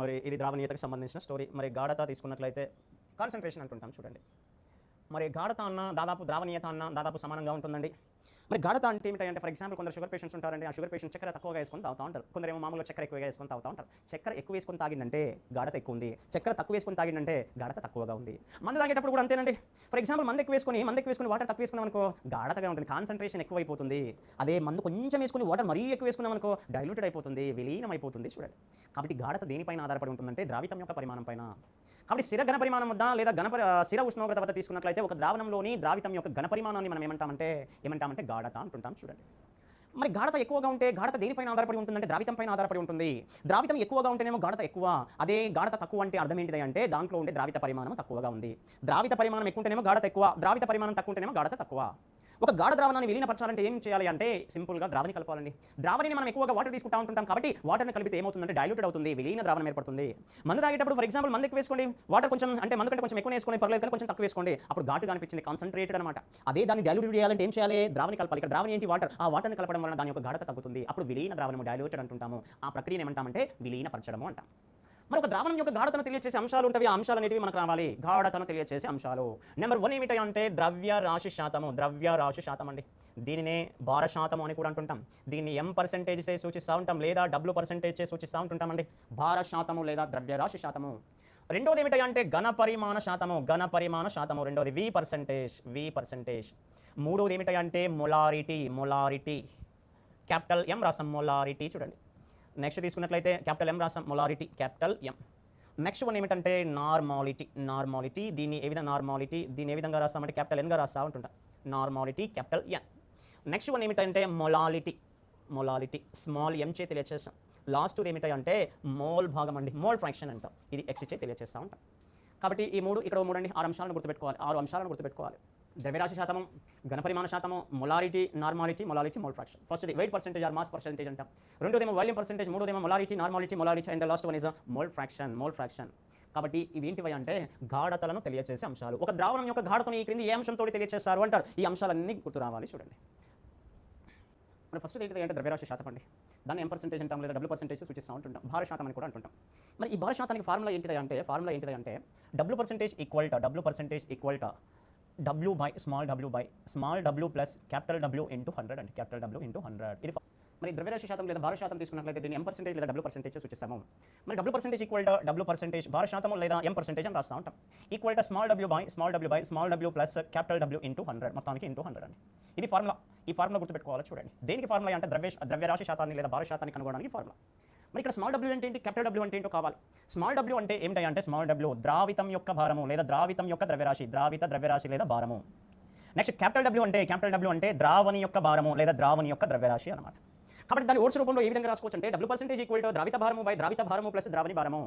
మరి ఇది ద్రావణీయతకు సంబంధించిన స్టోరీ. మరి గాఢత తీసుకున్నట్లయితే కాన్సంట్రేషన్ అంటుంటాం చూడండి. మరి గాఢత అన్న దాదాపు ద్రావణీయత అన్న దాదాపు సమానంగా ఉంటుందండి. మరి గాఢత అంటే ఏమిటంటే ఫర్ ఎగ్జాంపుల్ కొందరు షుగర్ పేషెంట్స్ ఉంటారండి. ఆ షుగర్ పేషెంట్ చక్కెర తక్కువగా వేసుకొని తాగుతూ ఉంటారు. కొందరేమో మామూలుగా చక్కెర ఎక్కువగా వేసుకొని తాగుతూ ఉంటారు. చక్కెర ఎక్కువ వేసుకొని తాగిందంటే గాఢత ఎక్కువ ఉంది, చక్కెర తక్కువ వేసుకొని తాగిందంటే గాఢత తక్కువగా ఉంది. మందు తాగేటప్పుడు కూడా అంతేనండి. ఫర్ ఎగ్జాంపుల్ మందు ఎక్కువ వేసుకొని వాటర్ తక్కువ వేసుకున్నాం అనుకో గాఢతగా ఉంటుంది, కాన్సంట్రేషన్ ఎక్కువ అయిపోతుంది. అదే మందు కొంచెం వేసుకొని వాటర్ మరీ ఎక్కువ వేసుకున్నాం అనుకో డైల్యూటెడ్ అయిపోతుంది, విలీనం అయిపోతుంది చూడండి. కాబట్టి గాఢత దేనిపైన ఆధారపడి ఉంటుందంటే ద్రావితం యొక్క పరిమాణం పైన. కాబట్టి స్థిర ఘన పరిమాణం వద్ద లేదా స్థిర ఉష్ణోగ్రత వద్ద తీసుకున్నట్లయితే ఒక ద్రావణంలోని ద్రావితం యొక్క ఘన పరిమాణాన్ని మనం ఏమంటామంటే గాఢత అంటుంటాం చూడండి. మరి గాఢత ఎక్కువగా ఉంటే గాఢత దేనిపైన ఆధారపడి ఉంటుందంటే ద్రావితం పైన ఆధారపడి ఉంటుంది. ద్రావితం ఎక్కువగా ఉంటేనేమో గాఢత ఎక్కువ, అదే గాఢత తక్కువ అంటే అర్థం ఏంటిది అంటే దాంట్లో ఉండే ద్రావిత పరిమాణం తక్కువగా ఉంది. ద్రావిత పరిమాణం ఎక్కువ ఉంటేనేమో గాఢత ఎక్కువ, ద్రావిత పరిమాణం తక్కువ ఉంటేనేమో గాఢత తక్కువ. ఒక గాఢ ద్రావణాన్ని విలీనపరచాలంటే ఏం చేయాలి అంటే సింపుల్గా ద్రావణి కలపాలండి. ద్రావణిని మనం ఎక్కువగా వాటర్ తీసుకుంటా ఉంటుంటాం కాబట్టి వాటర్ని కలిపితే ఏమవుతుందంటే డైల్యూటెడ్ అవుతుంది, విలీన ద్రావణం ఏర్పడుతుంది. మందు తాగేటప్పుడు ఫర్ ఎగ్జాంపుల్ మందు ఎక్కువ వేసుకోండి, వాటర్ కొంచెం అంటే మందు కంటే కొంచెం ఎక్కువ వేసుకోండి పర్లేదు, కానీ కొంచెం తక్కువ వేసుకోండి, అప్పుడు ఘాటుగా అనిపించింది, కాన్సంట్రేటెడ్ అనమాట. అదే దాన్ని డైల్యూట్ చేయాలంటే ఏం చేయాలి? ద్రావణి కలపాలి. ఇక్కడ ద్రావణి ఏంటి? వాటర్. ఆ వాటర్ని కలపడం వలన దాని యొక్క గాఢత తగ్గుతుంది, అప్పుడు విలీన ద్రావణము డైల్యూటెడ్ అంటుంటాము. ఆ ప్రక్రియను ఏమంటామంటే విలీనపరచడము అంటాం. మరి ఒక ద్రావణం యొక్క గాఢతను తెలియజేసే అంశాలు ఉంటాయి. ఆ అంశాలు అనేవి మనకు రావాలి. గాఢతను తెలియజేసే అంశాలు నెంబర్ 1 ఏమిటి అంటే ద్రవ్యరాశి శాతము. ద్రవ్యరాశి శాతం అండి. దీనినే భార శాతము అని కూడా అంటుంటాం. దీన్ని M% చే సూచిస్తూ ఉంటాం లేదా W% చే సూచిస్తూ ఉంటుంటామండి. భార శాతము లేదా ద్రవ్యరాశి శాతము. రెండోది ఏమిటి అంటే ఘన పరిమాణ శాతము. ఘన పరిమాణ శాతము రెండోది V%. మూడోది ఏమిటి అంటే మొలారిటీ. క్యాపిటల్ M రాసాం మొలారిటీ చూడండి. నెక్స్ట్ తీసుకున్నట్లయితే క్యాపిటల్ M రాసాం molarity capital M. Next one ఏమిటంటే నార్మాలిటీ. దీన్ని ఏ విధంగా రాస్తామంటే క్యాపిటల్ N గా రాస్తా ఉంటుంటాం. Normality capital N. Next one ఏమిటంటే మొలాలిటీ స్మాల్ m చే తెలియజేస్తాం. లాస్ట్ ఏమిటి అంటే మోల్ భాగం అండి, మోల్ ఫ్రాక్షన్ అంటాం. ఇది x చే తెలియజేస్తూ ఉంటాం. కాబట్టి ఈ మూడు ఇక్కడ మూడండి 6 అంశాలను గుర్తుపెట్టుకోవాలి. ద్రవ్యరాశి శాతము, ఘనపరిమాణ శాతము, molarity, normality, mole fraction. First weight percentage or mass percentage అంటాం. రెండోదేమో వాల్యూమ్ పర్సెంటేజ్, మూడోదేమో molarity and last one is mole fraction. కాబట్టి ఇవి ఏంటివి అంటే గాఢతలను తెలియజేసే అంశాలు. ఒక ద్రావణం యొక్క గాఢతను ఈ క్రింది ఏ అంశంతో తెలియజేస్తారు అంటారు. ఈ అంశాలన్నీ గుర్తు రావాలి చూడండి. మరి ఫస్ట్ ఏంటిది అంటే ద్రవ్యరాశి శాతం అండి. దాన్ని M% అంటాం లేదా W% సూచిస్తూ ఉంటుంటాం. భార శాతం అని కూడా అంటుంటాం. మరి ఈ భార శాతానికి ఫార్ములా ఏంటిది అంటే W% equal to W by small w plus capital W into 100 అండి. క్యాపిటల్ W into 100 ఇది. మరి ద్రవ్యరాశి శాతం లేదా భార శాతం తీసుకున్నట్లయితే దీన్ని M% లేదా W% సూచిస్తాము. మరి W% ఈక్వల్ టు W%, భార శాతం లేదా M% అని రాస్తూ ఉంటాం. Equal to small w plus capital W into 100 మొత్తానికి into 100 అండి. ఇది ఫార్ములా. ఈ ఫార్ములా గుర్తుపెట్టుకోవాలి చూడండి. దేనికి ఫార్ములా అంటే ద్రవ్యరాశి శాతాన్ని లేదా భార శాతాన్ని కనుగొనడానికి ఫార్ములా. మరి ఇక్కడ స్మాల్ w అంటే ఏంటి, క్యాపిటల్ W అంటే ఏంటో కావాలి. స్మాల్ w అంటే ఏమిటి అంటే స్మాల్ w ద్రావితం యొక్క భారము లేదా ద్రావితం యొక్క ద్రవ్యరాశి, ద్రవ్యరాశి లేదా భారము. నెక్స్ట్ క్యాపిటల్ W అంటే ద్రావణి యొక్క భారము లేదా ద్రావణి యొక్క ద్రవ్యరాశి అన్నమాట. కాబట్టి దాని ఓట్స్ రూపంలో ఏ విధంగా రాసుకోవచ్చు అంటే W% ఈక్వల్ టు ద్రావిత భారము బై ద్రావిత భారము ప్లస్ ద్రావణి భారము.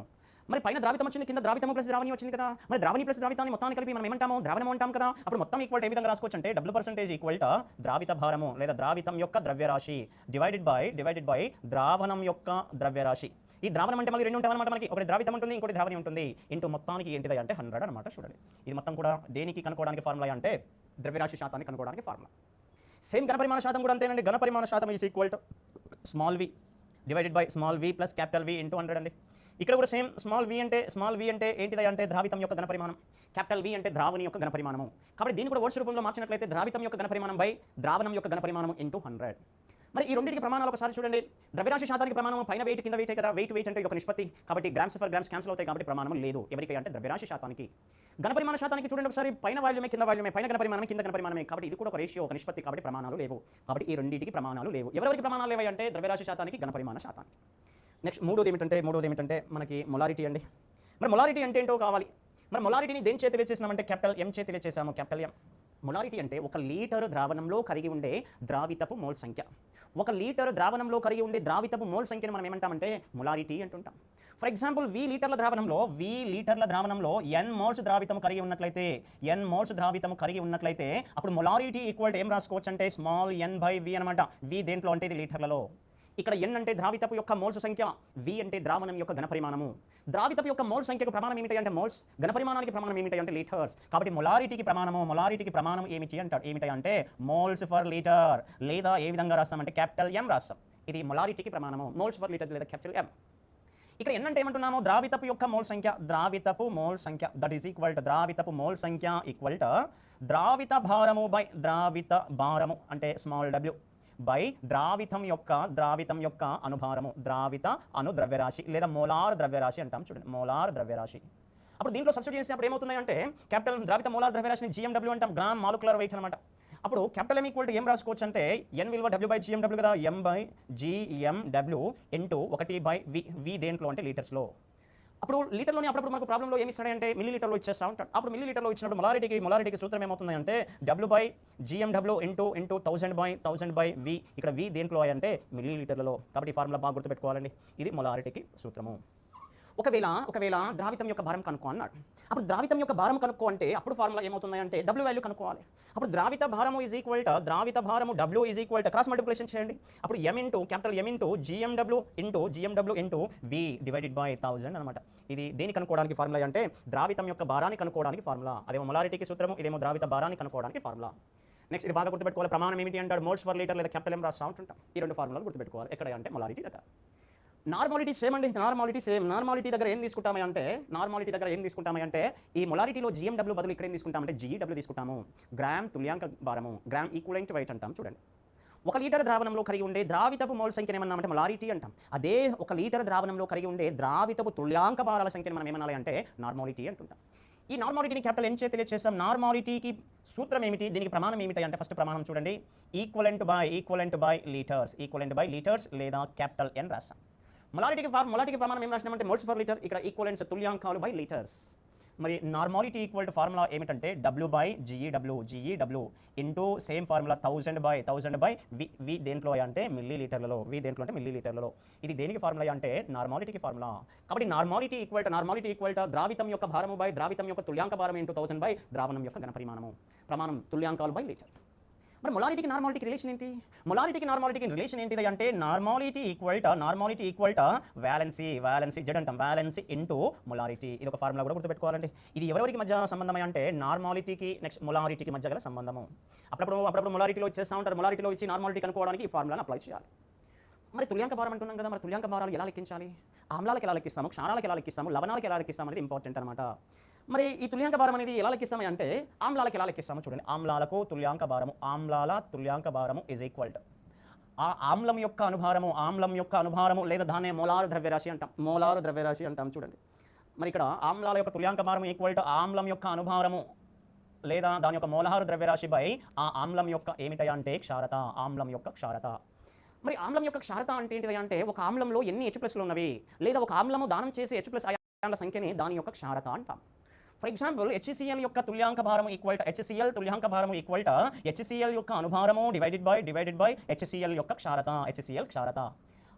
మరి పైన ద్రావితం వచ్చింది, కింద ద్రావితము ప్లస్ ద్రావణి వచ్చింది కదా. మరి ద్రావణి ప్లస్ ద్రావితాన్ని మొత్తాన్ని కలిపి మనం ఏమంటాము? ద్రావణము అంటాం కదా. అప్పుడు మొత్తం ఈక్వల్ ఏ విధంగా రాసుకోవచ్చు అంటే W% ఈక్వల్ టు ద్రావిత భారము లేదా ద్రావితం యొక్క ద్రవ్యరాశి డివైడెడ్ బై ద్రావణం యొక్క ద్రవ్యరాశి. ఈ ద్రావణం అంటే మళ్ళీ రెండు ఉంటాయి అన్నమాట. మనకి ఒకటి ద్రావితం ఉంటుంది, ఇంకోటి ద్రావణి ఉంటుంది. ఇంటూ మొత్తానికి ఏంటిది అంటే 100 అనమాట చూడండి. ఇది మొత్తం కూడా దేనికి కనుక్కోవడానికి ఫార్ములా అంటే ద్రవ్యరాశి శాతాన్ని కనుక్కోవడానికి ఫార్ములా. సేమ్ ఘనపరిమాణ శాతం కూడా అంతేనండి. ఘనపరిమాణ శాతం is equal to small v divided by small v plus capital V into 100 అండి. ఇక్కడ కూడా సేమ్ స్మాల్ v అంటే ఏంటిది అంటే ద్రావితం యొక్క ఘనపరిమాణం, క్యాపిటల్ V అంటే ద్రావణి యొక్క ఘనపరిమాణము. కాబట్టి దీన్ని కూడా వర్డ్స్ రూపంలో మార్చినట్లయితే ద్రావితం యొక్క ఘనపరిమాణం బై ద్రావణం యొక్క ఘనపరిమాణం ఇంటూ 100. మరి ఈ రెండింటికి ప్రమాణాలు ఒకసారి చూడండి. ద్రవ్యరాశి శాతానికి ప్రమాణం పైన వెయిట్ కింద వెయిటే కదా. వెయిట్ అంటే ఒక నిష్పత్తి కాబట్టి గ్రామ్స్ ఫర్ గ్రామ్స్ క్యాన్సిల్ అవుతాయి కాబట్టి ప్రమాణం లేదు ఎవరికి అంటే ద్రవ్యరాశి శాతానికి. ఘనపరిమాణ శాతానికి చూడండి ఒకసారి పైన వాల్యూమే కింద వాల్యూమే, పైన ఘనపరిమాణమే కింద ఘనపరిమాణమే కాబట్టి ఇది కూడా ఒక రేషియో, ఒక నిష్పత్తి కాబట్టి ప్రమాణాలు లేవు. కాబట్టి ఈ రెండింటికి ప్రమాణాలు లేవు. ఎవరెవరికి ప్రమాణాలు లేవు అంటే ద్రవ్యరాశి శాతానికి, ఘనపరిమాణ శాతానికి. నెక్స్ట్ మూడోది ఏమిటంటే మనకి మొలారిటీ అండి. మరి మొలారిటీ అంటే ఏంటో కావాలి. మరి మొలారిటీని దేని చేతి తెలియజేసినామంటే క్యాపిటల్ M చేతి తెలియజేసాము. Capital M. మొలారిటీ అంటే 1 లీటర్ ద్రావణంలో కరిగి ఉండే ద్రావితపు మోల్ సంఖ్య. 1 లీటర్ ద్రావణంలో కరిగి ఉండే ద్రావితపు మోల్ సంఖ్యను మనం ఏమంటామంటే మొలారిటీ అంటుంటాం. ఫర్ ఎగ్జాంపుల్ V లీటర్ల ద్రావణంలో n మోల్స్ ద్రావితం కరిగి ఉన్నట్లయితే అప్పుడు మొలారిటీ ఈక్వల్ టు ఏం రాసుకోవచ్చు అంటే స్మాల్ n బై V అనమాట. V దేంట్లో అంటే ఇది లీటర్లలో. ఇక్కడ n అంటే ద్రావితపు యొక్క మోల్స్ సంఖ్య, V అంటే ద్రావణం యొక్క ఘనపరిమాణము. ద్రావితపు యొక్క మోల్స్ సంఖ్యకు ప్రమాణం ఏమిటి అంటే మోల్స్, ఘనపరిమాణానికి ప్రమాణం ఏమిటి అంటే లీటర్స్. కాబట్టి మొలారిటీకి ప్రమాణం ఏమిటి అంటే మోల్స్ ఫర్ లీటర్ లేదా ఏ విధంగా రాస్తామంటే క్యాపిటల్ M రాస్తాం. ఇది మొలారిటీకి ప్రమాణము, మోల్స్ ఫర్ లీటర్ లేదా క్యాపిటల్ M. ఇక్కడ ఎన్ అంటే ఏమంటున్నాము ద్రావితపు యొక్క మోల్ సంఖ్య దట్ ఈస్ ఈక్వల్ టు ద్రావితపు మోల్ సంఖ్య ఈక్వల్ టు ద్రావిత భారము బై ద్రావిత భారము అంటే స్మాల్ w బై ద్రావితం యొక్క అనుభారము ద్రావిత అను ద్రవ్యరాశి లేదా మోలార్ ద్రవ్యరాశి అంటాం చూడండి మోలార్ ద్రవ్యరాశి. అప్పుడు దీంట్లో సబ్స్టిట్యూట్ చేసినప్పుడు ఏమవుతుందంటే క్యాపిటల్ ద్రావిత మోలార్ ద్రవ్యరాశిని GMW అంటాం గ్రామ్ మాలిక్యులర్ వెయిట్ అనమాట. అప్పుడు క్యాపిటల్ M ఈక్వల్ టు ఏం రాసుకోవచ్చు అంటే ఎన్ విలువ W బై GMW కదా M by GMW into 1/V V దేంట్లో అంటే లీటర్స్లో. అప్పుడు లీటర్లోనే అప్పుడప్పుడు మనకు ప్రాబ్లంలో ఏమి ఇస్తాడంటే మిల్లీ లీటర్లో ఇచ్చేస్తా ఉంటాడు. అప్పుడు మిల్లీ లీటర్లో ఇచ్చినప్పుడు మొలారిటీకి సూత్రం ఏమవుతుంది అంటే W by GMW into 1000 by V. ఇక్కడ V దేంట్లో అంటే మిల్లీ లీటర్లలో. కాబట్టి ఈ ఫార్ములా బాగా గుర్తుపెట్టుకోవాలండి. ఇది మొలారిటీకి సూత్రము. ఒకవేళ ద్రావితం యొక్క భారం కనుక్కో అన్నాడు. అప్పుడు ద్రావితం యొక్క భారం కనుక్కో అంటే అప్పుడు ఫార్ములా ఏమవుతుంది అంటే W వాల్యూ కనుక్కోవాలి. అప్పుడు ద్రావిత భారము ఈజ్ ఈక్వల్ టు ద్రావిత భారము W is equal to cross multiplication చేయండి. అప్పుడు capital M into GMW into V divided by 1000 అనమాట. ఇది దేని కనుక్కోవడానికి ఫార్ములా అంటే ద్రావితం యొక్క భారాన్ని కనుక్కోవడానికి ఫార్ములా. అదేమో మొలారిటీకి సూత్రము, ఇదేమో ద్రావిత భారాన్ని కనుక్కోవడానికి ఫార్ములా. నెక్స్ట్ ఇది బాగా గుర్తుపెట్టుకోవాలి. ప్రమాణం ఏమిటి అంటాడు మోల్స్ పర్ లీటర్ లేదా క్యాపిటల్ M రాస్తా ఉంటాం. ఈ రెండు ఫార్ములాలు గుర్తుపెట్టుకోవాలి. ఎక్కడ అంటే మొలారిటీ దగ్గర. నార్మాలిటీ సేమ్ అండి. నార్మాలిటీ దగ్గర ఏం తీసుకుంటామని అంటే ఈ మొలారిటీలో GMW బదులు ఇక్కడ ఏం తీసుకుంటామంటే GW తీసుకుంటాము. గ్రామ్ తుల్యాంక భారము గ్రామ్ ఈక్వలెంట్ వెయిట్ అంటాం చూడండి. 1 లీటర్ ద్రావణంలో కలిగి ఉండే ద్రావితపు మోల్ సంఖ్యను ఏమన్నామంటే మొలారిటీ అంటాం. అదే 1 లీటర్ ద్రావణంలో కలిగి ఉండే ద్రావితపు తుల్యాంక భారాల సంఖ్యను మనం ఏమనాలి అంటే నార్మాలిటీ అంటుంటాం. ఈ నార్మాలిటీని క్యాపిటల్ N చే తెలియజేస్తాం. నార్మాలిటీకి సూత్రం ఏమిటి, దీనికి ప్రమాణం ఏమిటి అంటే ఫస్ట్ ప్రమాణం చూడండి ఈక్వలెంట్ బై లీటర్స్ లేదా క్యాపిటల్ N రాస్తాం. మొలారిటీకి ప్రమాణం ఏం రాసినామంటే మోల్స్ పర్ లీటర్. ఇక్కడ ఈక్వలెంట్స్ తుల్యాంకాలు బై లీటర్స్. మరి నార్మాలిటీ ఈక్వల్ టు ఫార్ములా ఏమిటంటే W by GEW into same formula 1000 by V దేంట్లో అంటే మిల్లీ లీటర్లలో. ఇది దేనికి ఫార్ములా అంటే నార్మాలిటీకి ఫార్ములా. కాబట్టి నార్మాలిటీ ఈక్వల్ టు ద్రావితం యొక్క భారము బై ద్రావితం యొక్క తుల్యాంక భారం ఇంటూ 1000 బై ద్రావణం యొక్క ఘన ప్రమాణం తుల్యాంకాలు బై లీటర్. మరి మొలారిటీకి నార్మాలిటీకి రిలేషన్ ఏంటి? నార్మాలిటీకి రిలేషన్ ఏంటిది అంటే normality equal to valency Z అంటాం. Valency into molarity. ఇది ఒక ఫార్ములా కూడా గుర్తుపెట్టుకోవాలండి. ఇది ఎవరికి మధ్య సంబంధం అంటే నార్మాలిటీకి నెక్స్ట్ మొలారిటీకి మధ్య గల సంబంధము. అప్పుడప్పుడు మొలారిటీలో ఇచ్చేస్తూ ఉంటారు. మొలారిటీలో ఇచ్చి నార్మాలిటీ కనుక్కోవడానికి ఈ ఫార్ములాను అప్లై చేయాలి. మరి తుల్యాంక భారం అంటున్నాం కదా, మరి తుల్యాంక భారాలు ఎలా లెక్కించాలి? ఆమ్లాలకు ఎలా లెక్కిస్తాము, క్షారాలకు ఎలా లెక్కిస్తాము, లవణాలకు ఎలా లెక్కిస్తాము అనేది ఇంపార్టెంట్ అనమాట. మరి ఈ తుల్యాంక భారం అనేది ఎలా లెక్కిస్తాము అంటే ఆమ్లాలకు ఎలా లెక్కిస్తాము చూడండి. ఆమ్లాల తుల్యాంక భారము ఈజ్ ఈక్వల్ టు ఆ ఆమ్లం యొక్క అనుభారము లేదా దాన్నే మోలార్ ద్రవ్యరాశి అంటాం చూడండి. మరి ఇక్కడ ఆమ్లాల యొక్క తుల్యాంక భారం ఈక్వల్ టు ఆమ్లం యొక్క అనుభారము లేదా దాని యొక్క మోలార్ ద్రవ్యరాశి బై ఆ ఆమ్లం యొక్క ఏమిటయా అంటే క్షారత. మరి ఆమ్లం యొక్క క్షారత అంటే ఏంటిది అంటే ఒక ఆమ్లంలో ఎన్ని H+లు ఉన్నవి లేదా ఒక ఆమ్లము దానం చేసే H+ అయాన్ల సంఖ్యని దాని యొక్క క్షారత అంటాం. ఫర్ ఎగ్జాంపుల్ HCl యొక్క తుల్యాంక భారం ఈక్వల్ టు HCl యొక్క అనుభారము డివైడెడ్ బై HCl యొక్క క్షారత.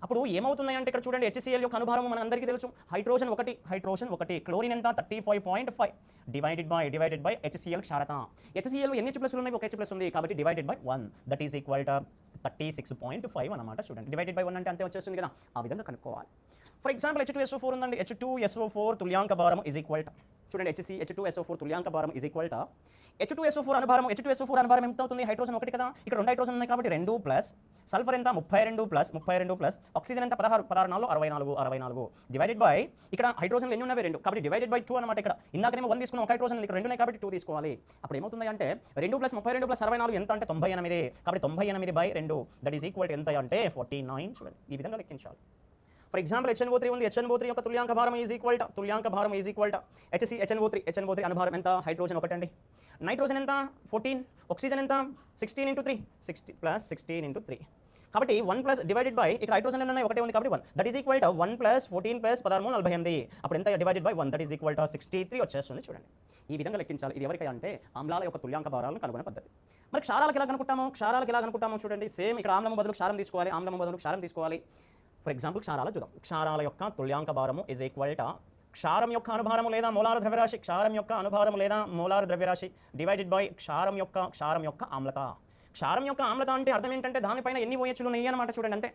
అప్పుడు ఏమవుతున్నాయి అంటే ఇక్కడ చూడండి HCl యొక్క అనుభారము మన అందరికీ తెలుసు. హైడ్రోజన్ 1 క్లోరిన్ ఎంత 35.5 divided by HCl Ksharata. HCl ఎన్ని H+ ఉన్నాయి? ఒక H+ ఉంది కాబట్టి divided by 1 that is equal to 36.5 అన్నమాట. చూడండి డివైడెడ్ బై 1 అంటే అంతే వచ్చేస్తుంది కదా. ఆ విధంగా కనుక్కోవాలి. ఫర్ ఎగ్జాంపుల్ H2SO4 ఉందండి. H2SO4 తుల్యాంక భారం ఈజ్ ఈక్వల్ టు చూడండి H2SO4 తుల్యాంక భారం ఈజ్ ఈక్వల్ టు H2SO4 అనుభారం ఎంత అవుతుంది? హైడ్రోజన్ 1 కదా, ఇక్కడ 2 హైడ్రోజన్ ఉన్నాయి కాబట్టి 2 ప్లస్ సల్ఫర్ ఎంత 32 ప్లస్ ఆక్సిజన్ ఎంత 16 64 డివైడెడ్ బై ఇక్కడ హైడ్రోజన్లు ఎన్ని ఉన్నవి 2 కాబట్టి డివైడెడ్ బై 2 అనమాట. ఇక్కడ ఇందాకనేమో 1 తీసుకున్నాం, ఒక హైడ్రోజన్ ఇక్కడ 2 ఉన్నాయి కాబట్టి 2 తీసుకోవాలి. అప్పుడు ఏమవుతుంది అంటే 2 ప్లస్ 32 ప్లస్ 64 ఎంత అంటే 98 కాబట్టి 98 by 2 that is equal to ఎంత అంటే 49. చూడండి ఈ విధంగా లెక్కించాలి. ఫర్ ఎగ్జాంపుల్ HNO3 ఉంది. HNO3 యొక్క తుల్యాంక భారం ఈజ్ ఈక్వల్ టు HNO3 అనుభారం ఎంత? హైడ్రోజన్ 1 అండి. నైట్రోజన్ ఎంత? 14. ఆక్సిజన్ ఎంత? 16 × 3 60 ప్లస్ 16 × 3 కాబట్టి 1 ప్లస్ డివైడెడ్ బై ఇక్కడ హైడ్రోజన్ ఉన్నాయి ఒకటే ఉంది కాబట్టి 1 that is equal to 1 plus 14 plus 13 48 అప్పుడు ఎంత divided by 1 that is equal to 63 వచ్చేస్తుంది. చూడండి ఈ విధంగా లెక్కించాలి. ఇది ఎవరికై అంటే ఆమ్లాల యొక్క తుల్యాంక భారాలను కనుగొనే పద్ధతి. మరి క్షారాలకు ఎలా కనుక్కుంటాము చూడండి. సేమ్ ఇక్కడ ఆమ్లం బదులు క్షారం తీసుకోవాలి. ఫర్ ఎగ్జాంపుల్ క్షారాలు చూద్దాం. క్షారాల యొక్క తుల్యాంక భారము ఈజ్ ఈక్వల్ టు క్షారం యొక్క అనుభారము లేదా మోలార్ ద్రవ్యరాశి డివైడెడ్ బై క్షారం యొక్క ఆమ్లత. క్షారం యొక్క ఆమ్లత అంటే అర్థం ఏంటంటే దానిపైన ఎన్ని OHలు ఉన్నాయి అన్నమాట. చూడండి అంతే.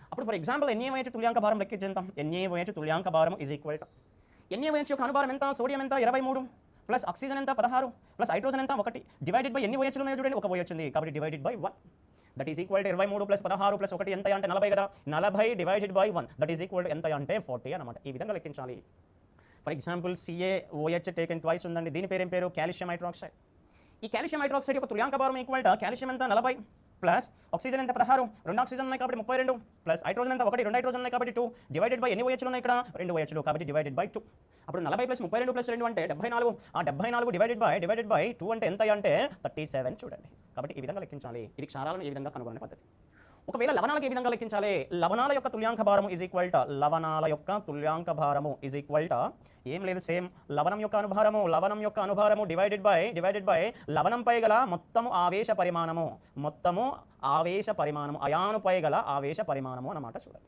అప్పుడు ఫర్ ఎగ్జాంపుల్ NaOH తుల్యాంక భారం లెక్కించేద్దాం. NaOH తుల్యాంక భారం ఈజ్ ఈక్వల్ టు NaOH యొక్క అనుభారం ఎంత? సోడియం ఎంత? 23 ప్లస్ ఆక్సిజన్ ఎంత? 16 ప్లస్ హైడ్రోజన్ ఎంత? 1 డివైడెడ్ బై ఎన్ని OHలు ఉన్నాయో చూడండి, ఒక OH ఉంది కాబట్టి divided by 1 that is equal to 23 plus 16 plus 1 ఎంత అంటే 40 కదా. 40 divided by 1 that is equal to ఎంత అంటే 40 అనమాట. ఈ విధంగా లెక్కించాలి. For example CaOH taken twice ఉందండి. దీని పేరు ఏం పేరు? Calcium hydroxide. ఈ కాల్షియం హైడ్రాక్సైడ్ యొక్క తుల్యాంక భారం ఈక్వల్ టు కాల్షియం ఎంత 40 ప్లస్ ఆక్సిజన్ ఎంత 16, 2 ఆక్సిజన్ ఉన్నాయి కాబట్టి 32 ప్లస్ హైడ్రోజన్ ఎంత 1, 2 హైడ్రోజన్ ఉన్నాయి కాబట్టి 2 డివైడెడ్ బై ఎన్ని OHలు ఉన్నాయి ఇక్కడ? 2 OHలు కాబట్టి డివైడెడ్ బై 2. అప్పుడు 40 ప్లస్ 32 ప్లస్ 2 అంటే 74. ఆ 74 డివైడెడ్ బై 2 అంటే ఎంత అంటే 37 చూడండి. కాబట్టి ఈ విధంగా లెక్కించాలి. ఇది క్షారాలను ఈ విధంగా కనుగొనే పద్ధతి. ఒకవేళ లవణాలకు ఏ విధంగా లెక్కించాలి? లవణాల యొక్క తుల్యాంక భారము ఈజ్ ఈక్వల్ టు లవణాల యొక్క తుల్యాంక భారము ఈజ్ ఈక్వల్ టు ఏం లేదు సేమ్ లవణం యొక్క అనుభారము డివైడెడ్ బై లవణంపై గల మొత్తము ఆవేశ పరిమాణము అయానుపై గల ఆవేశ పరిమాణము అన్నమాట. చూడండి.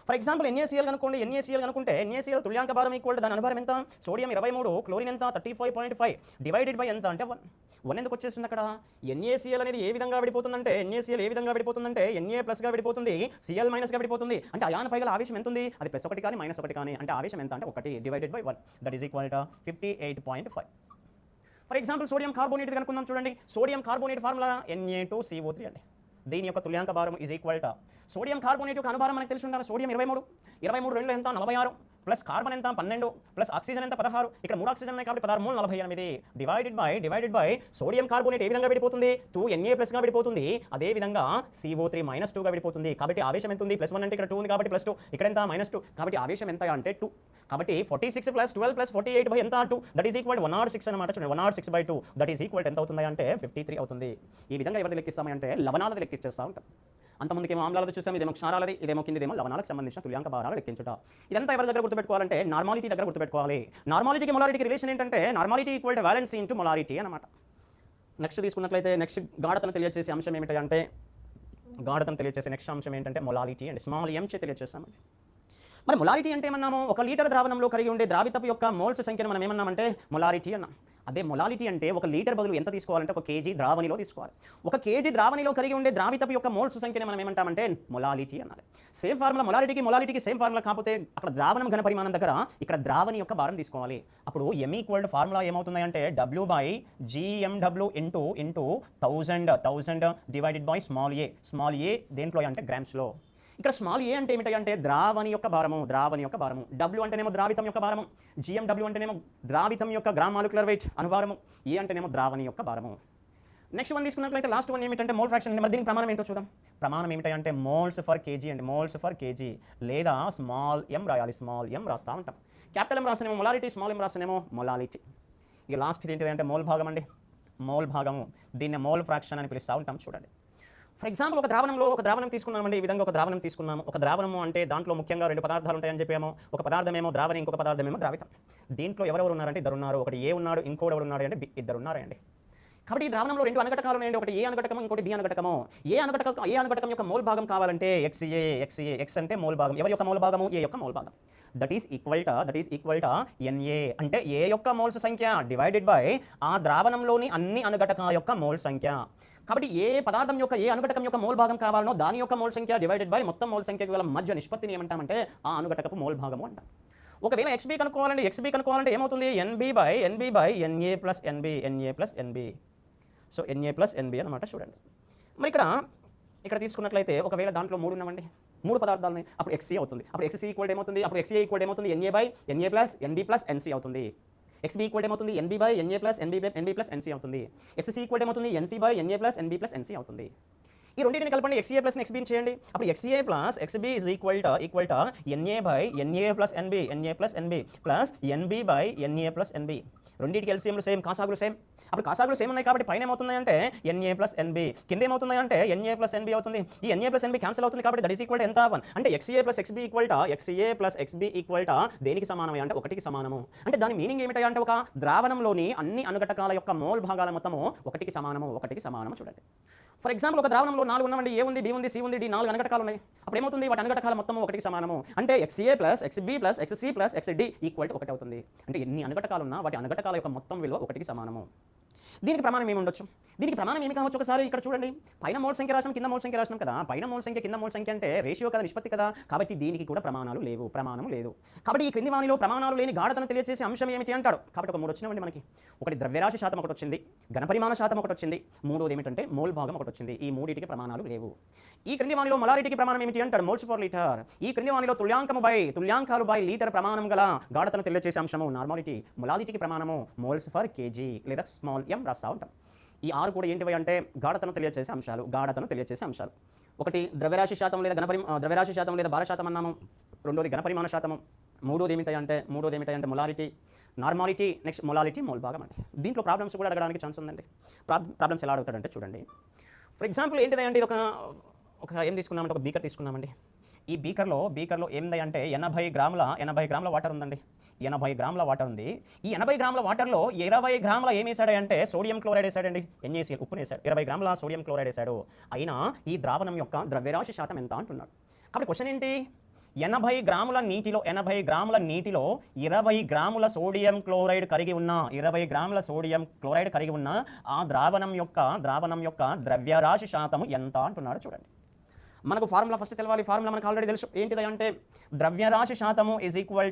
ఫర్ ఎగ్జాంపుల్ NaCl కనుక్కోండి. NaCl తుల్యాంక భారం ఈక్వల్ దాని అనుభారం ఎంత? సోడియం 23, క్లోరిన్ ఎంత 35.5 డివైడెడ్ బై ఎంత అంటే 1 ఎందుకు వచ్చేస్తుంది అక్కడ? NaCl అనేది ఏ విధంగా విడిపోతుందంటే Na ప్లస్గా విడిపోతుంది, Cl మైనస్గా విడిపోతుంది. అంటే అయాన్ పైగల ఆవేశం ఎంత ఉంది? అది +1 కానీ -1 కానీ అంటే ఆవేశం ఎంత అంటే 1 divided by 1 that is equal to 58.5. For example sodium carbonate కనుక్కుందాం. చూడండి. సోడియం కార్బోనేట్ ఫార్ములా Na2CO3 అండి. దీని యొక్క తుల్యాంక భారం is equal to sodium carbonate యొక్క అనుభారం మనకు తెలిసి ఉండాలి. సోడియం 23 రెండు ఎంత 46 ప్లస్ కార్బన్ ఎంత 12 ప్లస్ ఆక్సిజన్ ఎంత 16. ఇక్కడ 3 ఆక్సిజన్ ఉన్నాయి కాబట్టి 16 3 48 డివైడెడ్ బై సోడియం కార్బోనేట్ ఏ విధంగా విడిపోతుంది? 2Na ప్లస్గా విడిపోతుంది. అదే విధంగా CO3 -2గా విడిపోతుంది. కాబట్టి ఆవేశం ఎంత ఉంది? +1 అంటే ఇక్కడ 2 ఉంది కాబట్టి +2, ఇక్కడ ఎంత -2 కాబట్టి ఆవేశం ఎంత అంటే 2. కాబట్టి 46 ప్లస్ 12 ప్లస్ 48 బై ఎంత 2 దట్ ఈజ్ ఈక్వల్ 106 అనమాట. చూడండి 106/2 దట్ ఈజ్ ఈక్వల్ ఎంత అవుతుంది అంటే 53 అవుతుంది. ఈ విధంగా ఎవరిది లెక్కిస్తామని అంటే లవణాలది లెక్కిస్తేస్తూ ఉంటాం. అంతమందికేమో ఆమ్లాలది చూసాం, ఇదేమో క్షారాలది, ఇదేమో కిందిదేమో లవణాలకు సంబంధించిన తుల్యాంక భారాలు లెక్కించుట. ఇదంతా ఎవరి దగ్గర గుర్తుపెట్టుకోవాలంటే నార్మాలిటీ దగ్గర గుర్తుపెట్టుకోవాలి. నార్మాలిటీకి మొలారిటీకి రిలేషన్ ఏంటంటే normality equal to valency into molarity అనమాట. నెక్స్ట్ తీసుకున్నట్లయితే నెక్స్ట్ గాఢతను తెలియజేసే అంశం ఏమిటంటే నెక్స్ట్ అంశం ఏంటంటే మొలారిటీ అండి. స్మాల్ m చే తెలియజేస్తామండి. మరి మొలారిటీ అంటే ఏమన్నాము? 1 లీటర్ ద్రావణంలో కలిగి ఉండే ద్రావితపు యొక్క మోల్స్ సంఖ్యను మనం ఏమన్నామంటే మొలారిటీ అన్నాం. అదే మొలారిటీ అంటే 1 లీటర్ బదులు ఎంత తీసుకోవాలంటే 1 kg ద్రావణిలో తీసుకోవాలి. 1 kg ద్రావణిలో కలిగి ఉండే ద్రావితపు యొక్క మోల్స్ సంఖ్యని మనం ఏమంటామంటే మొలారిటీ అనాలి. సేమ్ ఫార్ములా మొలారిటీకి సేమ్ ఫార్ములా, కాకపోతే అక్కడ ద్రావణం ఘన పరిమాణం దగ్గర ఇక్కడ ద్రావణి యొక్క భారం తీసుకోవాలి. అప్పుడు m ఈక్వల్ ఫార్ములా ఏమవుతుంది అంటే W/GMW into 1000 divided by small a దేంట్లో అంటే గ్రామ్స్లో. ఇక్కడ స్మాల్ a అంటే ఏమిటి అంటే ద్రావణి యొక్క భారము. W అంటేనేమో ద్రావితం యొక్క భారము, GMW అంటేనేమో ద్రావితం యొక్క గ్రామ్ మాలిక్యులర్ వెయిట్ అనుభారము, A అంటేనేమో ద్రావణి యొక్క భారము. నెక్స్ట్ వన్ తీసుకున్నట్లయితే లాస్ట్ వన్ ఏమిటంటే మోల్ ఫ్రాక్షన్ అండి. మరి దీనికి ప్రమాణం ఏంటో చూద్దాం. ప్రమాణం ఏమిటంటే మోల్స్ ఫర్ కేజీ అండి. మోల్స్ ఫర్ కేజీ లేదా స్మాల్ m రాయాలి. స్మాల్ m రాస్తా ఉంటాం. క్యాపిటల్ M రాస్తేనేమో మొలారిటీ, స్మాల్ m రాస్తేనేమో మొలాలిటీ. ఇక లాస్ట్ ఏంటిది అంటే మోల్ భాగం అండి. మోల్ భాగము దీన్ని మోల్ ఫ్రాక్షన్ అని పిలుస్తూ ఉంటాం. చూడండి. ఫర్ ఎగ్జాంపుల్ ఒక ద్రావణం తీసుకున్నామండి. ఈ విధంగా ఒక ద్రావణం తీసుకున్నాము. ఒక ద్రావణము అంటే దాంట్లో ముఖ్యంగా 2 పదార్థాలు ఉంటాయని చెప్పాము. ఒక పదార్థమేమో ద్రావణి, ఇంకొక పదార్థమేమో ద్రావితం. దీంట్లో ఎవరెవరు ఉన్నారంటే 2 ఉన్నారు. ఒకటి A ఉన్నాడు, ఇంకోటి ఎవరు ఉన్నాడు అంటే B, 2 ఉన్నారండి. కాబట్టి ఈ ద్రావణంలో 2 అనఘటకాలు ఉన్నాయండి. ఒకటి A అనఘటకము, ఇంకోటి B అనఘటకము. ఏ అనఘటకం యొక్క మోల్ భాగం కావాలంటే X అంటే మోల్ భాగం. ఎవరి యొక్క మోల్ భాగము? A యొక్క మోల్ భాగం. That is equal to Na అంటే A యొక్క మోల్స్ సంఖ్య డివైడెడ్ బై ఆ ద్రావణంలోని అన్ని అనఘటకాల యొక్క మోల్ సంఖ్య. కాబట్టి ఏ పదార్థం యొక్క ఏ అనుఘటకం యొక్క మోల్ భాగం కావాలనో దాని యొక్క మోల్ సంఖ్య డివైడెడ్ బై మొత్తం మోల్ సంఖ్యకు గల మధ్య నిష్పత్తిని ఏమంటామంటే ఆ అనుఘటకపు మోల్ భాగము అంటాం. ఒకవేళ XB కనుక్కోవాలంటే ఏమవుతుంది? NB by Na plus NB. So Na plus NB అనమాట. చూడండి. మరి ఇక్కడ తీసుకున్నట్లయితే ఒకవేళ దాంట్లో 3 ఉన్నామండి, 3 పదార్థాలు ఉన్నాయి. అప్పుడు XC అవుతుంది. అప్పుడు XC ఈక్వల్ ఏమవుతుంది? అప్పుడు XA ఈక్వల్ ఏమవుతుంది? Na plus NB plus NC అవుతుంది. XB ఈక్వల్ ఏమవుతుంది? NB by Na plus NB plus NC అవుతుంది. XC ఈక్వల్ ఏమవుతుంది? NC by Na plus NB plus NC అవుతుంది. ఈ రెండింటిని కలపండి. XA ప్లస్ XBని చేయండి. అప్పుడు XA plus XB is equal to Na by Na plus NB plus NB by Na plus NB. రెండింటికి ఎల్సిఎంలు same, కాసాగులు same. అప్పుడు కాసాగులు సేమ్ ఉన్నాయి కాబట్టి పైన ఏమవుతుంది అంటే Na ప్లస్ NB, కింద ఏమవుతుంది అంటే Na ప్లస్ NB అవుతుంది. ఈ Na ప్లస్ NB క్యాన్సిల్ అవుతుంది కాబట్టి దట్ ఈస్ ఈక్వల్ టు ఎంత 1. అంటే XA plus XB equal to దేనికి సమానమే అంటే 1కి సమానము. అంటే దాని మీనింగ్ ఏమిటి అంటే ఒక ద్రావణంలోని అన్ని అనుఘటకాల యొక్క మోల్ భాగాల మొత్తము 1కి సమానము. చూడండి. ఫర్ ఎగ్జాంపుల్ ఒక ద్రావణంలో 4 ఉన్నామండి. A ఉంది, B ఉంది, C ఉంది, D 4 అనఘటకాలు ఉన్నాయి. అప్పుడు ఏమవుతుంది? వాటి అనఘటకాల మొత్తము 1కి సమానము. అంటే XA plus XB plus XC plus XD equal to 1 అవుతుంది. అంటే ఎన్ని అనఘటకాలు ఉన్నా వాటి అనఘటకాల యొక్క మొత్తం విలువ 1కి సమానము. దీనికి ప్రమాణం ఏమి ఉండొచ్చు? దీనికి ప్రమాణం ఏమి కావచ్చు? ఒకసారి ఇక్కడ చూడండి, పైన మోల్ సంఖ్య రాసినాం, కింద మోల్ సంఖ్య రాసినాం కదా. పైన మోల్ సంఖ్య, కింద మోల్ సంఖ్య అంటే రేషియో కదా, నిష్పత్తి కదా. కాబట్టి దీనికి కూడా ప్రమాణాలు లేవు, ప్రమాణం లేదు. కాబట్టి ఈ క్రింది వానిలో ప్రమాణాలు లేని గాఢతను తెలియజేసే అంశం ఏమిటి అంటాడు. కాబట్టి ఒక 3 వచ్చినవండి మనకి. ఒకటి ద్రవ్యరాశి శాతం ఒకటి వచ్చింది, ఘనపరిమాణ శాతం ఒకటి వచ్చింది, మూడోది ఏమిటంటే మోల్ భాగం ఒకటి వచ్చింది. ఈ మూడింటికి ప్రమాణాలు లేవు. ఈ క్రింది వానిలో మొలారిటీకి ప్రమాణం ఏమిటి అంటాడు. Moles per litre. ఈ క్రింది వానిలో తుల్యాంకాలు బై లీటర్ ప్రమాణం గల గాఢతను తెలియజేసే అంశము నార్మాలిటీ. మొలారిటీకి ప్రమాణము మోల్స్ ఫర్ కేజీ లేదా స్మాల్ ఎం రాస్తా ఉంటాం. ఈ 6 కూడా ఏంటివి అంటే గాఢతను తెలియజేసే అంశాలు, గాఢతను తెలియజేసే అంశాలు. ఒకటి ద్రవ్యరాశి శాతం లేదా ద్రవ్యరాశి శాతం లేదా భార శాతం అన్నాము. రెండోది ఘనపరిమాణ శాతము. మూడోది ఏమిటంటే molarity, normality, next molality, mole భాగం అండి. దీంట్లో ప్రాబ్లమ్స్ కూడా అడగడానికి ఛాన్స్ ఉందండి. ప్రాబ్లమ్స్ ఎలా అడుగుతాడంటే చూడండి, ఫర్ ఎగ్జాంపుల్ ఏంటిదంటే ఇది ఒక ఏం తీసుకున్నామంటే ఒక బీకర్ తీసుకున్నామండి. ఈ బీకర్లో ఏంది అంటే 80 గ్రాముల వాటర్ ఉందండి. 80 గ్రాముల వాటర్ ఉంది. ఈ 80 గ్రాముల వాటర్లో 20 గ్రాముల ఏం వేసాడంటే సోడియం క్లోరైడ్ వేసాడండి. NaCl ఉప్పుని వేసాడు. 20 గ్రాముల సోడియం క్లోరైడ్ వేసాడు. అయినా ఈ ద్రావణం యొక్క ద్రవ్యరాశి శాతం ఎంత అంటున్నాడు. కాబట్టి క్వశ్చన్ ఏంటి, 80 గ్రాముల నీటిలో 20 గ్రాముల సోడియం క్లోరైడ్ కలిగి ఉన్న ఆ ద్రావణం యొక్క ద్రవ్యరాశి శాతం ఎంత అంటున్నాడు చూడండి. మనకు ఫార్ములా ఫస్ట్ తెలవాలి. ఫార్ములా మనకు ఆల్రెడీ తెలుసు. ఏంటిది అంటే ద్రవ్యరాశి శాతము ఈజ్ ఈక్వల్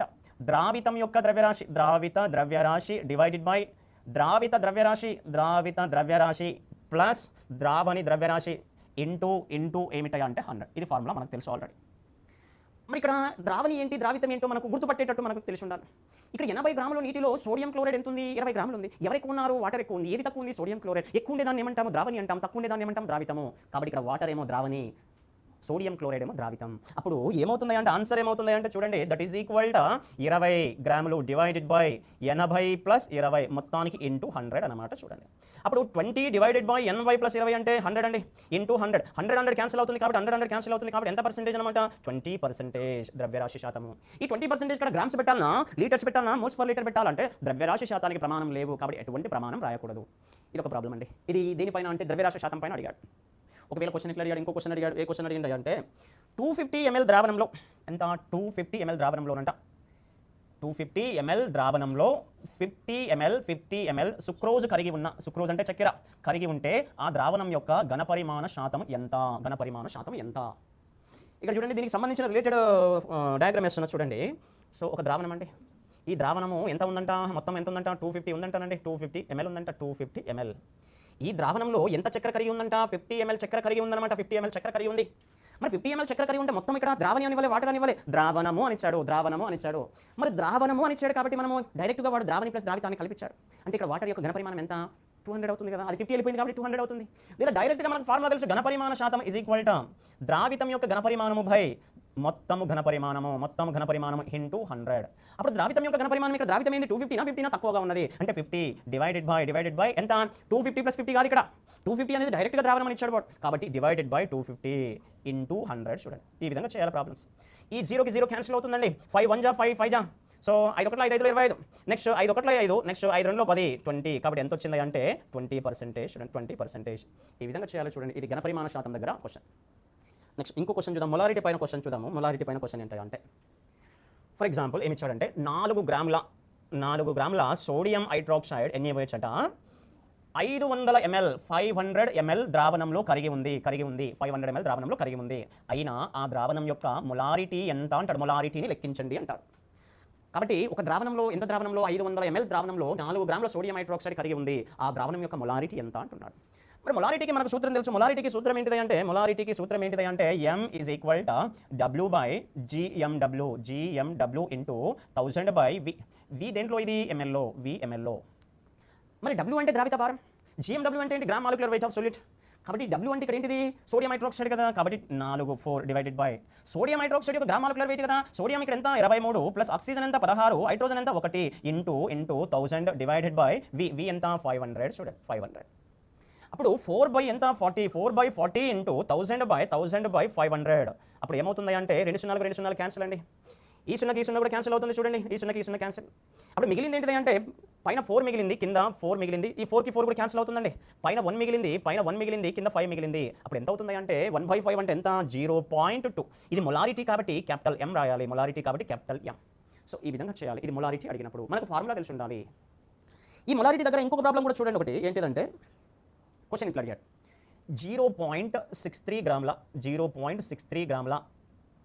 టు ద్రావితం యొక్క ద్రవ్యరాశి డివైడెడ్ బై ద్రావిత ద్రవ్యరాశి ప్లస్ ద్రావణి ద్రవ్యరాశి ఇంటూ ఏమిటాయి అంటే 100. ఇది ఫార్ములా మనకు తెలుసు ఆల్రెడీ. మరి ఇక్కడ ద్రావణి ఏంటి, ద్రావితం ఏంటో మనకు గుర్తుపట్టేటట్టు మనకు తెలిసి ఉండాలి. ఇక్కడ 80 గ్రాముల నీటిలో సోడియం క్లోరైడ్ ఎంత ఉంది? 20 గ్రాములు ఉంది. ఎవరు ఎక్కువ ఉన్నారు? వాటర్ ఎక్కువ ఉంది. ఏది తక్కువ ఉంది? Sodium chloride. ఎక్కువ ఉండేదాన్ని ఏమంటాము? ద్రావణి అంటాం. తక్కువ ఉండేదాన్ని ఏమంటాం? ద్రావితము. కాబట్టి ఇక్కడ వాటర్ ఏమో ద్రావణి, సోడియం క్లోరైడ్ ఏమో ద్రావితం. అప్పుడు ఏమవుతుంది అంటే ఆన్సర్ ఏమవుతుంది అంటే చూడండి, దట్ ఈజ్ ఈక్వల్ టు 20 గ్రాములు డివైడెడ్ బై 80 ప్లస్ 20 మొత్తానికి ఇంటూ 100 అనమాట. చూడండి, అప్పుడు 20 డివైడెడ్ బై 80 ప్లస్ 20 అంటే 100 అండి. ఇంటూ 100 క్యాన్సిల్ అవుతుంది కాబట్టి 100 క్యాన్సిల్ అవుతుంది కాబట్టి ఎంత పర్సెంటేజ్ అనమాట? 20% ద్రవ్యరాశి శాతము. ఈ 20% ఇక్కడ గ్రామ్స్ పెట్టాలన్నా, లీటర్స్ పెట్టాలన్నా, మోల్స్ పర్ లీటర్ పెట్టాలంటే ద్రవ్యరాశి శాతానికి ప్రమాణం లేవు కాబట్టి ఎటువంటి ప్రమాణం రాయకూడదు. ఇది ఒక ప్రాబ్లం అండి. ఇది దేనిపైన అంటే ద్రవ్యరాశి శాతం పైన అడిగాడు. ఒకవేళ క్వశ్చన్ ఇట్లా అడిగాడు, ఇంకో క్వశ్చన్ అడిగాడు. ఏ క్వశ్చన్ అడిగింది అంటే 250 ml ద్రావణంలో ఎంత? 250 ml ద్రావణంలోనంట 250 ml ద్రావణంలో 50 ml సుక్రోజ్ అంటే చక్కెర కరిగి ఉంటే ఆ ద్రావణం యొక్క ఘనపరిమాణ శాతం ఎంత? ఇక్కడ చూడండి, దీనికి సంబంధించిన రిలేటెడ్ డయాగ్రామ్ వేస్తున్నా చూడండి. సో ఒక ద్రావణం అండి. ఈ ద్రావణము ఎంత ఉందంట? మొత్తం ఎంత ఉందంట? 250 ఉందంటానండి. 250 ml ఉందంట. 250 ml. ఈ ద్రావణంలో ఎంత చక్కెర కలిగి ఉందంట? 50 ml చక్కెర కలిగి ఉందన్నమాట. 50 ml చక్కెర కలిగి ఉంది. మరి 50 ml చక్కెర కలిగి ఉంటే మొత్తం ఇక్కడ ద్రావణి అనివ్వాలి, వాటర్ అనివ్వాలి. ద్రావణము అనిచ్చాడు. మరి ద్రావణము అనిచ్చాడు కాబట్టి మనము డైరెక్ట్గా వాడు ద్రావణి ప్లస్ ద్రావితాన్ని కల్పించాడు. అంటే ఇక్కడ వాటర్ యొక్క ఘనపరిమాణం ఎంత? 200 అవుతుంది కదా. అది 50 వెళ్ళిపోయింది కాబట్టి 200 అవుతుంది. లేదా డైరెక్ట్గా మనకు ఫార్ములా తెలుసు, ఘనపరిమాణ శాతం ఈజ్ ఈక్వల్ టు ద్రావితం యొక్క ఘనపరిమాణము బై మొత్తము ఘనపరిమాణము ఇంటూ 100. అప్పుడు ద్రావితం యొక్క ఘనపరిమాణం ఇక్కడ ద్రావితం ఏంది? 250 తక్కువగా ఉన్నది అంటే 50 డివైడెడ్ బై ఎంత? 250 ప్లస్ 50 కాదు ఇక్కడ. 250 అనేది డైరెక్ట్గా ద్రావణం అని ఇచ్చాడు కాబట్టి డివైడెడ్ బై 250 ఇంటూ 100. చూడండి, ఈ విధంగా చేయాలి ప్రాబ్లమ్స్. ఈ 0కి 0 క్యాన్సిల్ అవుతుందండి. 5 1 జా 5 5 జా. సో 5 1 5 5 25. Next 5 1 5, next 5 2 10 20. కాబట్టి ఎంత వచ్చింది అంటే 20%. చూడండి, 20%. ఈ విధంగా చేయాలి. చూడండి, ఇది ఘనపరిమాణ శాతం దగ్గర క్వశ్చన్. నెక్స్ట్ ఇంకో క్వశ్చన్ చూద్దాం. మొలారిటీ పైన క్వశ్చన్ చూద్దాము. మొలారిటీ పైన క్వశ్చన్ ఏంటంటే ఫర్ ఎగ్జాంపుల్ ఏమి ఇచ్చాడంటే 4 గ్రాముల సోడియం హైడ్రాక్సైడ్ NaOH అట 500 ml 500 ml ద్రావణంలో కరిగి ఉంది 500 ml ద్రావణంలో కరిగి ఉంది. అయినా ఆ ద్రావణం యొక్క మొలారిటీ ఎంత అంటాడు? మొలారిటీని లెక్కించండి అంటాడు. కాబట్టి ఒక ద్రావణంలో 500 ml ద్రావణంలో 4 గ్రాముల సోడియం హైడ్రాక్సైడ్ కలిగి ఉంది. ఆ ద్రావణం యొక్క మొలారిటీ ఎంత అంటున్నాడు. మరి మొలారిటీకి మనకు సూత్రం తెలుసు. మొలారిటీకి సూత్రం ఏంటిది అంటే M is equal to W by GMW into 1000 by V దేంట్లో ఇది? MLలో. VMLలో. మరి W అంటే ద్రావిత భారం, GMW అంటే ఏంటి? Gram molecular weight of solid. కాబట్టి W అంటే ఇక్కడ ఏంటిది? సోడియం హైడ్రాక్సైడ్ కదా. కాబట్టి 4 డివైడెడ్ బై సోడియం హైడ్రాక్సైడ్ యొక్క గ్రామ్ మాలిక్యులర్ వెయిట్ కదా. సోడియం ఇక్కడ ఎంత? 23 ప్లస్ ఆక్సిజన్ ఎంత? 16, హైడ్రోజన్ ఎంత? 1 ఇంటూ 1000 డివైడెడ్ బై V ఎంత? 500. చూడండి, 500. అప్పుడు 4 బై ఎంత? 40. 4 బై 40 ఇంటూ 1000 బై 500. అప్పుడు ఏమవుతుంది అంటే 2 0 క్యాన్సిల్ అండి. ఈ 0 కూడా క్యాన్సిల్ అవుతుంది. చూడండి, ఈ 0 క్యాన్సిల్. అప్పుడు మిగిలింది ఏంటిది అంటే పైన 4 మిగిలింది, కింద 4 మిగిలింది. ఈ 4కి 4 కూడా క్యాన్సిల్ అవుతుందండి. పైన 1 మిగిలింది, కింద 5 మిగిలింది. అప్పుడు ఎంత అవుతుంది అంటే 1/5 అంటే ఎంత? 0.2. ఇది మొలారిటీ కాబట్టి క్యాపిటల్ M రాయాలి. మొలారిటీ కాబట్టి క్యాపిటల్ M. సో ఈ విధంగా చేయాలి. ఇది మొలారిటీ అడిగినప్పుడు మనకు ఫార్ములా తెలిసి ఉండాలి. ఈ మొలారిటీ దగ్గర ఇంకొక ప్రాబ్లం కూడా చూడండి ఒకటి ఏంటిదంటే క్వశ్చన్ ఇట్లా అడిగాడు 0.63 గ్రాముల 0.63 గ్రాముల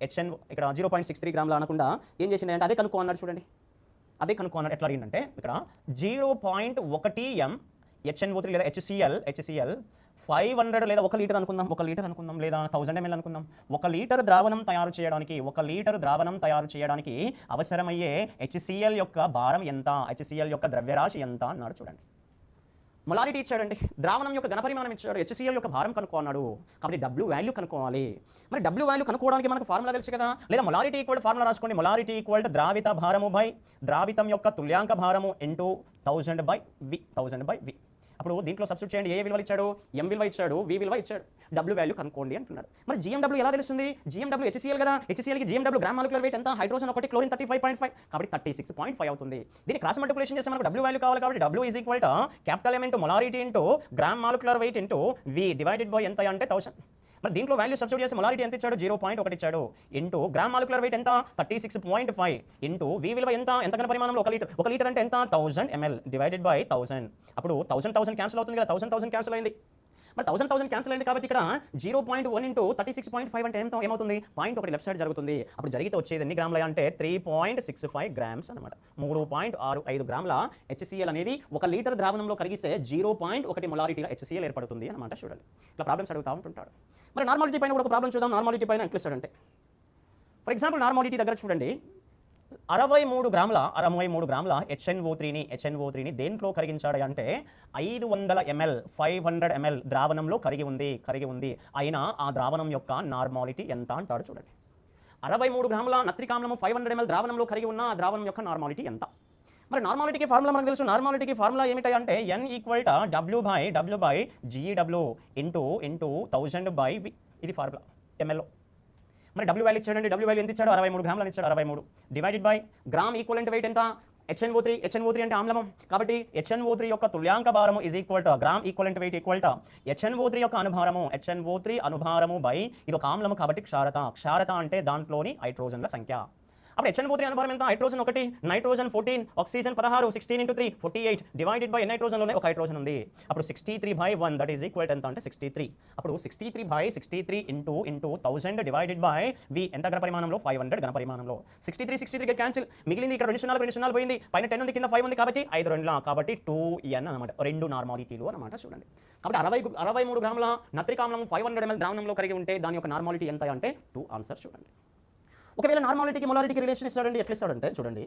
హెచ్ఎన్ ఇక్కడ 0.63 గ్రాముల అనకుండా ఏం చేసిండే అంటే అదే కనుక్కో అన్నాడు చూడండి అదే కనుక్కో అన్నాడు ఎట్లా అడిగిందంటే ఇక్కడ 0.1 m HNO3 లేదా HCl 500 లేదా 1 లీటర్ అనుకుందాం లేదా 1000 ml అనుకుందాం 1 లీటర్ ద్రావణం తయారు చేయడానికి అవసరమయ్యే HCl యొక్క భారం ఎంత HCl యొక్క ద్రవ్యరాశి ఎంత అన్నాడు చూడండి మొలారిటీ ఇచ్చాడండి ద్రావణం యొక్క ఘనపరిమాణం ఇచ్చాడు HCl యొక్క భారం కనుక్కున్నాడు కాబట్టి W వాల్యూ కనుక్కోవాలి మరి W వాల్యూ కనుక్కోవడానికి మనకు ఫార్ములా తెలుసు కదా లేదా మొలారిటీ ఈక్వల్ ఫార్ములా రాసుకోండి మొలారిటీ ఈక్వల్ ద్రావిత భారము బై ద్రావితం యొక్క తుల్యాంక భారము ఇంటూ 1000 బై V అప్పుడు దీంట్లో సబ్స్టిట్యూట్ చేయండి ఏ విలువ ఇచ్చాడు m విలువ ఇచ్చాడు v విలువ ఇచ్చాడు W వాల్యూ కనుక్కోండి అంటున్నాడు మరి GMW ఎలా తెలుస్తుంది GMW HCl కదా HCl కి GMW గ్రామ్ మాలిక్యులర్ వెయిట్ ఎంత హైడ్రోజన్ ఒకటి క్లోరిన్ 35.5 కాబట్టి 36.5 అవుతుంది దీన్ని క్రాస్ మల్టిప్లికేషన్ చేస్తే మనకు W వాల్యూ కావాలి కాబట్టి W is equal to capital M into molarity into gram molecular weight into V divided by ఎంత అంటే 1000 మరి దీంట్లో వాల్యూ సబ్స్టిట్యూట్ చేసి మొలారిటీ ఎంత ఇచ్చాడు 0.1 ఇచ్చాడు ఇంటూ గ్రామ్ మాలిక్యులర్ వెయిట్ ఎంత 36.5 ఇంటూ V విలువ ఎంత కన్నా పరిమాణంలో 1 లీటర్ అంటే ఎంత 1000 ml డివైడెడ్ బై 1000 అప్పుడు 1000 క్యాన్సిల్ అవుతుంది కదా 1000 క్యాన్సిల్ అయింది మరి 1000 క్యాన్సిల్ అయింది కాబట్టి ఇక్కడ 0.1 ఇంటూ 36.5 అంటే ఎంత ఏమవుతుంది పాయింట్ ఒకటి లెఫ్ట్ సైడ్ జరుగుతుంది అప్పుడు జరిగితే వచ్చేది ఎన్ని గ్రాములు అంటే 3.65 గ్రామ్స్ అనమాట 3.65 గ్రాముల HCl అనేది 1 లీటర్ ద్రావణంలో కరిగిస్తే 0.1 మొలారిటీగా HCl ఏర్పడుతుంది అనమాట చూడండి ఇట్లా ప్రాబ్లమ్స్ అడుగుతూ ఉంటుంటాడు మరి నార్మాలిటీ పైన కూడా ఒక ప్రాబ్లం చూద్దాం నార్మాలిటీ పైన ఎట్లా ఇస్తాడంటే ఫర్ ఎగ్జాంపుల్ నార్మాలిటీ దగ్గర చూడండి 63 గ్రాముల HNO3ని దేంట్లో కరిగించాడు అంటే 500 ml ద్రావణంలో కరిగి ఉంది అయినా ఆ ద్రావణం యొక్క నార్మాలిటీ ఎంత అంటాడు చూడండి 63 గ్రాముల నత్రిక ఆమ్లము 500 ml ద్రావణంలో కరిగి ఉన్న ఆ ద్రావణం యొక్క నార్మాలిటీ ఎంత మరి నార్మాలిటీకి ఫార్ములా మనకు తెలుసు నార్మాలిటీకి ఫార్ములా ఏమిటి అంటే n equal to W by GW into 1000 by V ఇది ఫార్ములా ml లో మరి W వాల్యూ ఇచ్చాడండి W వాల్యూ ఎంత ఇచ్చాడు 63 గ్రాములు అని ఇచ్చాడు 63 divided by gram equivalent wait ఎంత HNO3 అంటే ఆమ్లము కాబట్టి HNO3 యొక్క తుల్యాంక భారము is equal to gram equivalent wait equal to HNO3 యొక్క అనుభారము బై ఇది ఒక ఆమ్లము కాబట్టి క్షారత అంటే దాంట్లోని హైడ్రోజన్ల సంఖ్య అప్పుడు HNO3 అనుభారం ఎంత hydrogen 1 nitrogen 14 oxygen 16 16 into 3 48 divided by నైట్రోజన్లోనే ఒక హైడ్రోజన్ ఉంది అప్పుడు 63/1 దట్ ఈజ్ ఈక్వల్ ఎంత అంటే 63 అప్పుడు 63/63 ఇంటూ 1000 డివైడెడ్ బై V ఎంత ఘన పరిమాణంలో 500 ఘన పరిమాణంలో 63 గెట్ క్యాన్సిల్ మిగిలింది ఇక్కడ 2 సున్నాలు పోయింది పైన 10 ఉంది కింద 5 ఉంది కాబట్టి 5 రెండులా కాబట్టి 2n అనమాట రెండు నార్మాలిటీలు అనమాట చూడండి కాబట్టి 63 గ్రాముల నత్రికామ్లం 500 ml ద్రావణంలో కరిగి ఉంటే దాని యొక్క నార్మాలిటీ ఎంత అంటే 2 ఆన్సర్ చూడండి ఒకవేళ నార్మాలిటీకి మొలారిటీకి రిలేషన్ ఇస్తాడండి ఎట్లా ఇస్తాడంటే చూడండి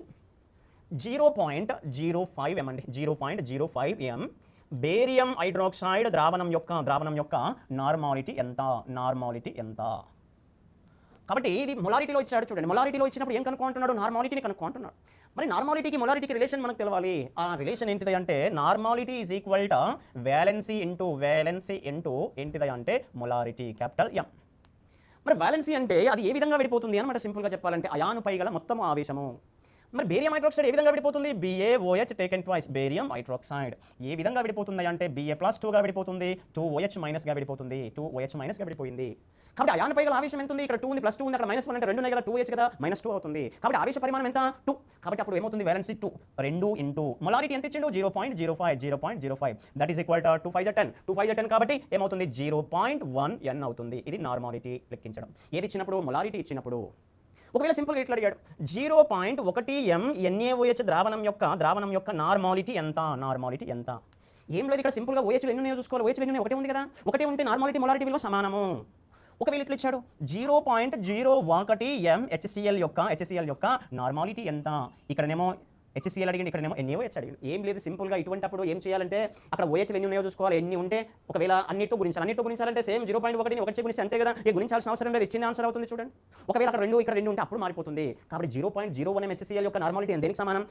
0.05 m అండి 0.05 m బేరియం హైడ్రాక్సైడ్ ద్రావణం యొక్క నార్మాలిటీ ఎంత కాబట్టి ఇది మొలారిటీలో ఇచ్చాడు చూడండి మొలారిటీలో ఇచ్చినప్పుడు ఏం కనుక్కుంటున్నాడు నార్మాలిటీని కనుక్కుంటున్నాడు మరి నార్మాలిటీకి మొలారిటీకి రిలేషన్ మనకు తెలవాలి ఆ రిలేషన్ ఏంటిది అంటే normality is equal to valency into ఏంటిది అంటే మొలారిటీ క్యాపిటల్ M మరి వ్యాలెన్సీ అంటే అది ఏ విధంగా విడిపోతుంది అనమాట సింపుల్గా చెప్పాలంటే అయానుపై గల మొత్తం ఆవేశము మరి బేరియం హైడ్రాక్సైడ్ ఏ విధంగా విడిపోతుంది BaOH taken twice barium hydroxide ఏ విధంగా విడిపోతుంది అంటే Ba+2గా విడిపోతుంది 2OH- గా విడిపోతుంది 2OH- గా విడిపోయింది కాబట్టి అయానుపై గల ఆవేశం ఎంత ఉంది ఇక్కడ 2 ఉంది +2 ఉంది అక్కడ -1 అంటే 2 ఉన్నాయి కదా 2H కదా -2 అవుతుంది కాబట్టి ఆవేశ పరిమాణం ఎంత 2 కాబట్టి అప్పుడు ఏమవుతుంది వ్యాలెన్సీ 2 ఇంటూ మొలారిటీ ఎంత ఇచ్చిండు 0.05 దట్ ఈస్ ఈక్వల్ టు 2 5 10 కాబట్టి ఏమవుతుంది 0.1 n అవుతుంది ఇది నార్మాలిటీ లెక్కించడం ఏది ఇచ్చినప్పుడు మొలారిటీ ఇచ్చినప్పుడు ఒకవేళ సింపుల్గా ఇట్లా అడిగాడు 0.1 m NaOH ద్రావణం యొక్క నార్మాలిటీ ఎంత ఏం లేదు ఇక్కడ సింపుల్గా OH ఎన్ని ఉన్నాయో చూసుకోవాలి OH ఎన్ని ఒకటే ఉంది కదా ఒకటే ఉంటే నార్మాలిటీ మొలారిటీ విలువ సమానము ఒకవేళ ఇట్లా ఇచ్చాడు 0.01 m HCl యొక్క నార్మాలిటీ ఎంత ఇక్కడనేమో HCl అడిగింది ఇక్కడనేమో NaOH అడిగింది ఏం లేదు సింపుల్గా ఇటువంటి అప్పుడు ఏం చేయాలంటే అక్కడ OH ఎన్ని ఉన్నాయో చూసుకోవాలి ఎన్ని ఉంటే ఒకవేళ అన్నిటితో గుణించాలంటే సేమ్ 0.1 ఒకటి గుణించి అంతే కదా గుణించాల్సిన అవసరం లేదు ఇచ్చిన ఆన్సర్ అవుతుంది చూడండి ఒకవేళ అక్కడ 2 ఇక్కడ 2 ఉంటే అప్పుడు మారిపోతుంది కాబట్టి 0.01 m HCl యొక్క నార్మాలిటీ దేనికి సమానం